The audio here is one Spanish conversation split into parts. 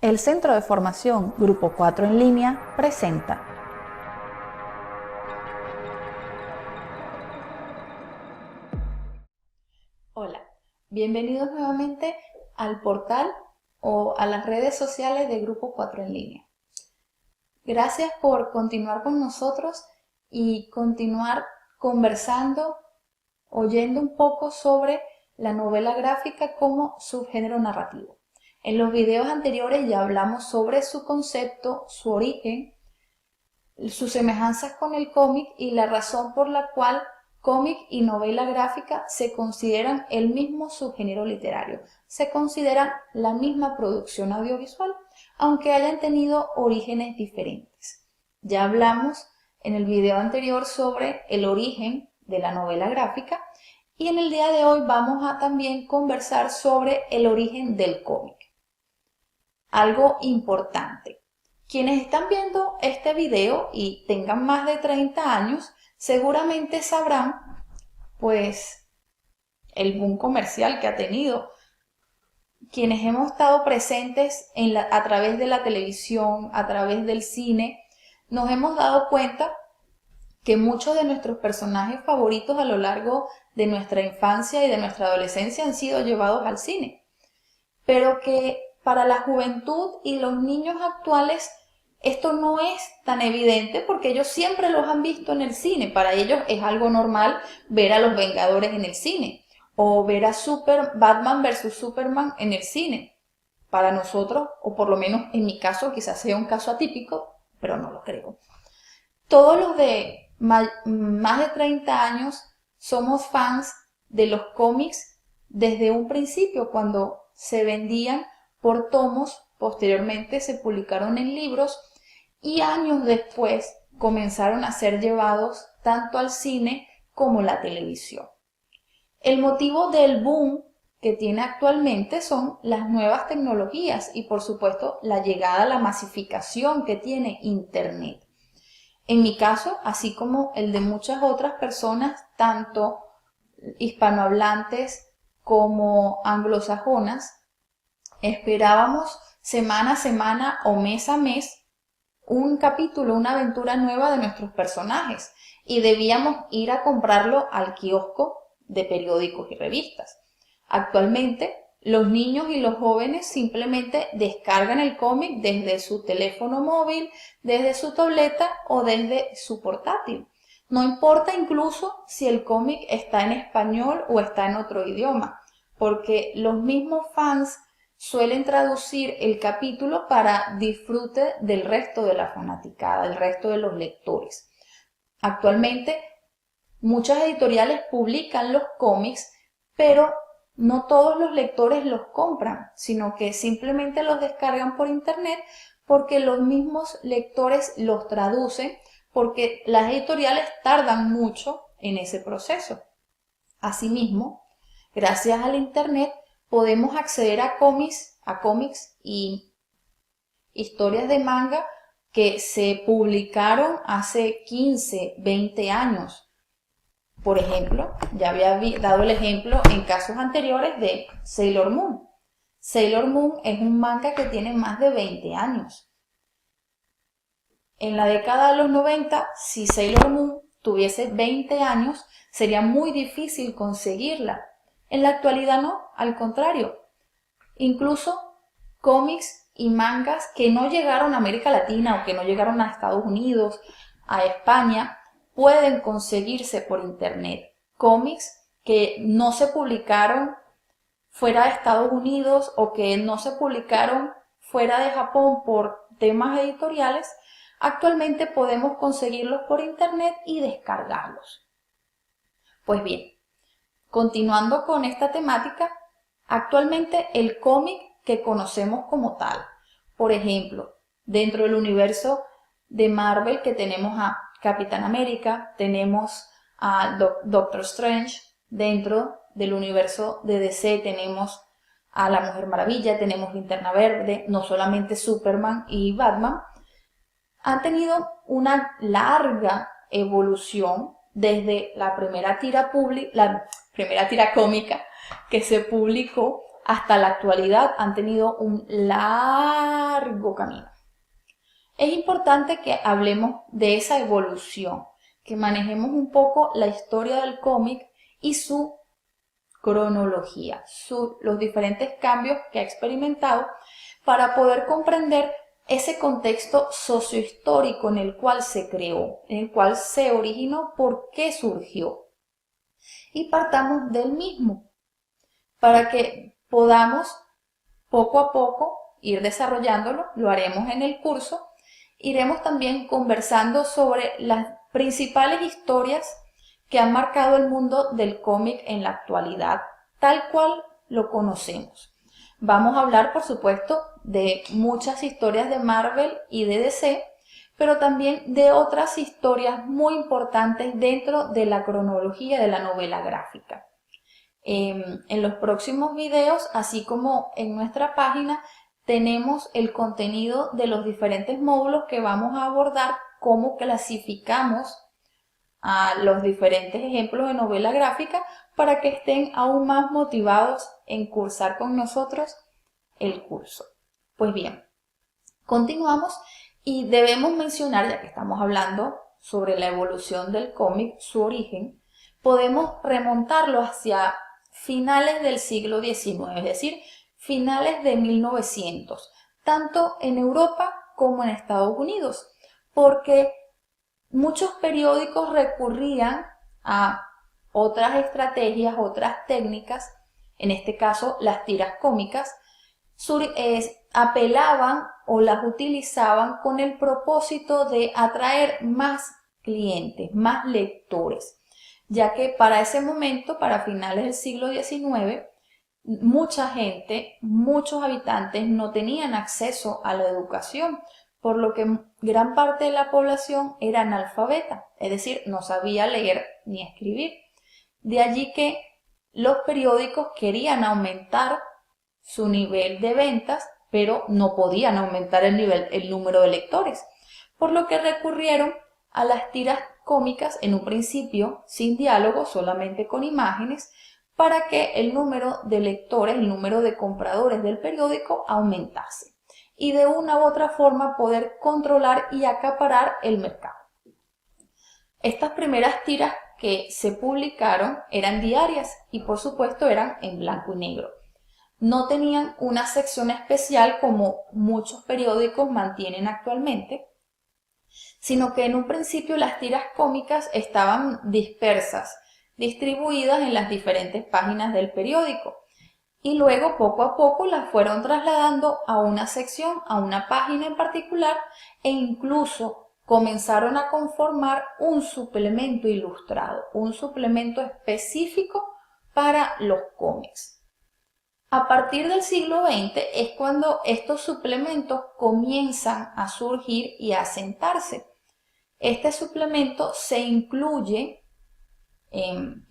El Centro de Formación Grupo 4 en línea presenta Hola, bienvenidos nuevamente al portal o a las redes sociales de Grupo 4 en línea. Gracias por continuar con nosotros y continuar conversando, oyendo un poco sobre la novela gráfica como subgénero narrativo. En los videos anteriores ya hablamos sobre su concepto, su origen, sus semejanzas con el cómic y la razón por la cual cómic y novela gráfica se consideran el mismo subgénero literario, se consideran la misma producción audiovisual, aunque hayan tenido orígenes diferentes. Ya hablamos en el video anterior sobre el origen de la novela gráfica y en el día de hoy vamos a también conversar sobre el origen del cómic. Algo importante. Quienes están viendo este video y tengan más de 30 años, seguramente sabrán, pues, el boom comercial que ha tenido. Quienes hemos estado presentes a través de la televisión, a través del cine, nos hemos dado cuenta que muchos de nuestros personajes favoritos a lo largo de nuestra infancia y de nuestra adolescencia han sido llevados al cine, pero que para la juventud y los niños actuales esto no es tan evidente porque ellos siempre los han visto en el cine. Para ellos es algo normal ver a los Vengadores en el cine o ver a Batman versus Superman en el cine. Para nosotros, o por lo menos en mi caso, quizás sea un caso atípico, pero no lo creo. Todos los de más de 30 años somos fans de los cómics desde un principio, cuando se vendían por tomos, posteriormente se publicaron en libros y años después comenzaron a ser llevados tanto al cine como la televisión. El motivo del boom que tiene actualmente son las nuevas tecnologías y por supuesto la llegada, la masificación que tiene Internet. En mi caso, así como el de muchas otras personas, tanto hispanohablantes como anglosajonas, esperábamos semana a semana o mes a mes un capítulo, una aventura nueva de nuestros personajes y debíamos ir a comprarlo al kiosco de periódicos y revistas. Actualmente, los niños y los jóvenes simplemente descargan el cómic desde su teléfono móvil, desde su tableta o desde su portátil. No importa incluso si el cómic está en español o está en otro idioma, porque los mismos fans suelen traducir el capítulo para disfrute del resto de la fanaticada, del resto de los lectores. Actualmente, muchas editoriales publican los cómics, pero no todos los lectores los compran, sino que simplemente los descargan por internet porque los mismos lectores los traducen, porque las editoriales tardan mucho en ese proceso. Asimismo, gracias al internet podemos acceder a cómics y historias de manga que se publicaron hace 15, 20 años. Por ejemplo, ya había dado el ejemplo en casos anteriores de Sailor Moon. Sailor Moon es un manga que tiene más de 20 años. En la década de los 90, si Sailor Moon tuviese 20 años, sería muy difícil conseguirla. En la actualidad no, al contrario. Incluso cómics y mangas que no llegaron a América Latina o que no llegaron a Estados Unidos, a España, pueden conseguirse por internet. Cómics que no se publicaron fuera de Estados Unidos o que no se publicaron fuera de Japón por temas editoriales, actualmente podemos conseguirlos por internet y descargarlos. Pues bien, continuando con esta temática, actualmente el cómic que conocemos como tal, por ejemplo, dentro del universo de Marvel que tenemos a Capitán América, tenemos a Doctor Strange, dentro del universo de DC tenemos a la Mujer Maravilla, tenemos Linterna Verde, no solamente Superman y Batman, han tenido una larga evolución desde la primera tira cómica que se publicó hasta la actualidad han tenido un largo camino. Es importante que hablemos de esa evolución, que manejemos un poco la historia del cómic y su cronología, los diferentes cambios que ha experimentado para poder comprender ese contexto sociohistórico en el cual se creó, en el cual se originó, por qué surgió. Y partamos del mismo, para que podamos poco a poco ir desarrollándolo, lo haremos en el curso. Iremos también conversando sobre las principales historias que han marcado el mundo del cómic en la actualidad, tal cual lo conocemos. Vamos a hablar, por supuesto, de muchas historias de Marvel y de DC, pero también de otras historias muy importantes dentro de la cronología de la novela gráfica. En los próximos videos, así como en nuestra página, tenemos el contenido de los diferentes módulos que vamos a abordar, cómo clasificamos a los diferentes ejemplos de novela gráfica para que estén aún más motivados en cursar con nosotros el curso. Pues bien, continuamos y debemos mencionar, ya que estamos hablando sobre la evolución del cómic, su origen, podemos remontarlo hacia finales del siglo XIX, es decir, finales de 1900, tanto en Europa como en Estados Unidos, porque muchos periódicos recurrían a otras estrategias, otras técnicas, en este caso las tiras cómicas, apelaban o las utilizaban con el propósito de atraer más clientes, más lectores, ya que para ese momento, para finales del siglo XIX, mucha gente, muchos habitantes no tenían acceso a la educación, por lo que gran parte de la población era analfabeta, es decir, no sabía leer ni escribir. De allí que los periódicos querían aumentar su nivel de ventas, pero no podían aumentar el número de lectores, por lo que recurrieron a las tiras cómicas en un principio sin diálogo, solamente con imágenes, para que el número de lectores, el número de compradores del periódico aumentase y de una u otra forma poder controlar y acaparar el mercado. Estas primeras tiras que se publicaron eran diarias y por supuesto eran en blanco y negro. No tenían una sección especial como muchos periódicos mantienen actualmente, sino que en un principio las tiras cómicas estaban dispersas, distribuidas en las diferentes páginas del periódico, y luego poco a poco las fueron trasladando a una sección, a una página en particular, e incluso comenzaron a conformar un suplemento ilustrado, un suplemento específico para los cómics. A partir del siglo XX es cuando estos suplementos comienzan a surgir y a asentarse. Este suplemento se incluye,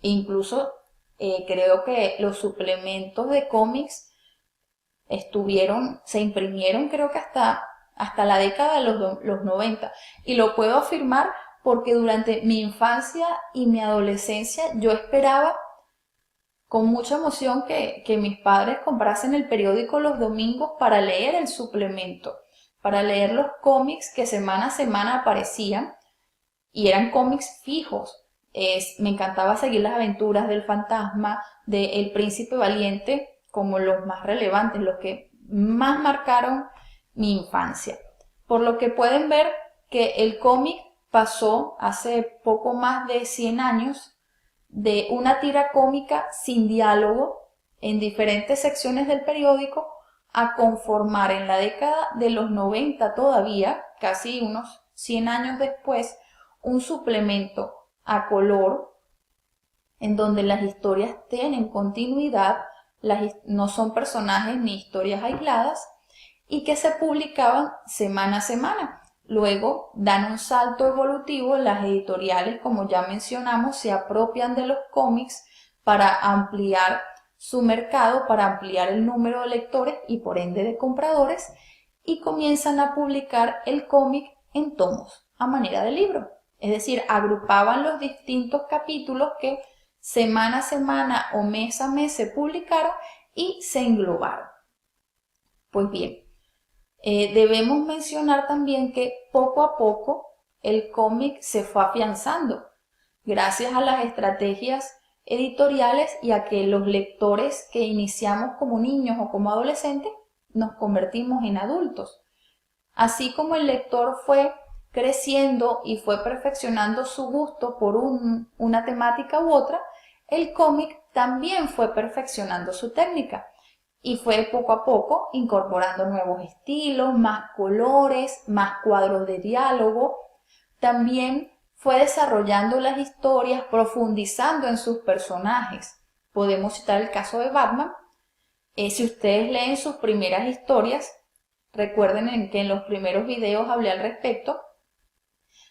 incluso creo que los suplementos de cómics se imprimieron creo que hasta la década de los 90, y lo puedo afirmar porque durante mi infancia y mi adolescencia yo esperaba con mucha emoción que mis padres comprasen el periódico los domingos para leer el suplemento, para leer los cómics que semana a semana aparecían, y eran cómics fijos. Me encantaba seguir las aventuras del Fantasma, de El Príncipe Valiente, como los más relevantes, los que más marcaron mi infancia. Por lo que pueden ver que el cómic pasó hace poco más de 100 años de una tira cómica sin diálogo en diferentes secciones del periódico a conformar en la década de los 90 todavía, casi unos 100 años después, un suplemento a color en donde las historias tienen continuidad, no son personajes ni historias aisladas, y que se publicaban semana a semana. Luego dan un salto evolutivo, las editoriales, como ya mencionamos, se apropian de los cómics para ampliar su mercado, para ampliar el número de lectores y por ende de compradores, y comienzan a publicar el cómic en tomos a manera de libro. Es decir, agrupaban los distintos capítulos que semana a semana o mes a mes se publicaron y se englobaron. Pues bien, debemos mencionar también que poco a poco el cómic se fue afianzando gracias a las estrategias editoriales y a que los lectores que iniciamos como niños o como adolescentes nos convertimos en adultos. Así como el lector fue creciendo y fue perfeccionando su gusto por una temática u otra, el cómic también fue perfeccionando su técnica y fue poco a poco incorporando nuevos estilos, más colores, más cuadros de diálogo. También fue desarrollando las historias, profundizando en sus personajes. Podemos citar el caso de Batman. Si ustedes leen sus primeras historias, recuerden que en los primeros videos hablé al respecto,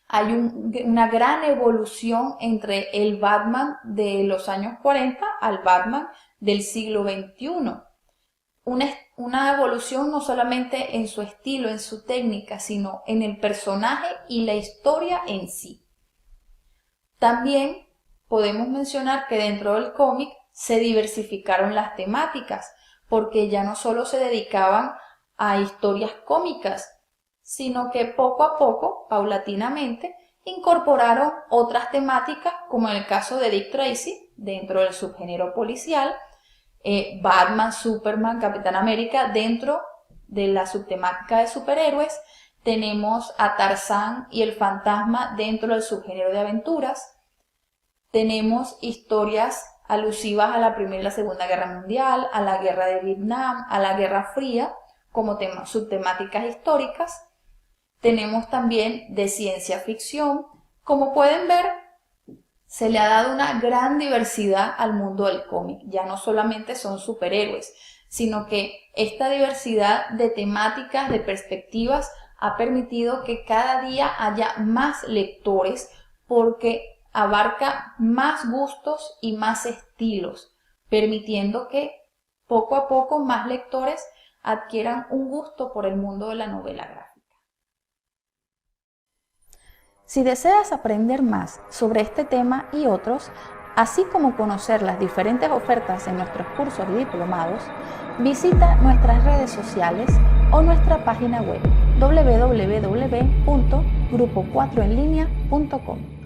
hay una gran evolución entre el Batman de los años 40 al Batman del siglo XXI. Una evolución no solamente en su estilo, en su técnica, sino en el personaje y la historia en sí. También podemos mencionar que dentro del cómic se diversificaron las temáticas, porque ya no solo se dedicaban a historias cómicas, sino que poco a poco, paulatinamente, incorporaron otras temáticas, como en el caso de Dick Tracy, dentro del subgénero policial, Batman, Superman, Capitán América, dentro de la subtemática de superhéroes. Tenemos a Tarzán y el fantasma dentro del subgénero de aventuras. Tenemos historias alusivas a la Primera y la Segunda Guerra Mundial, a la Guerra de Vietnam, a la Guerra Fría, como subtemáticas históricas. Tenemos también de ciencia ficción. Como pueden ver, se le ha dado una gran diversidad al mundo del cómic. Ya no solamente son superhéroes, sino que esta diversidad de temáticas, de perspectivas, ha permitido que cada día haya más lectores, porque abarca más gustos y más estilos, permitiendo que poco a poco más lectores adquieran un gusto por el mundo de la novela gráfica. Si deseas aprender más sobre este tema y otros, así como conocer las diferentes ofertas en nuestros cursos y diplomados, visita nuestras redes sociales o nuestra página web www.grupo4enlinea.com.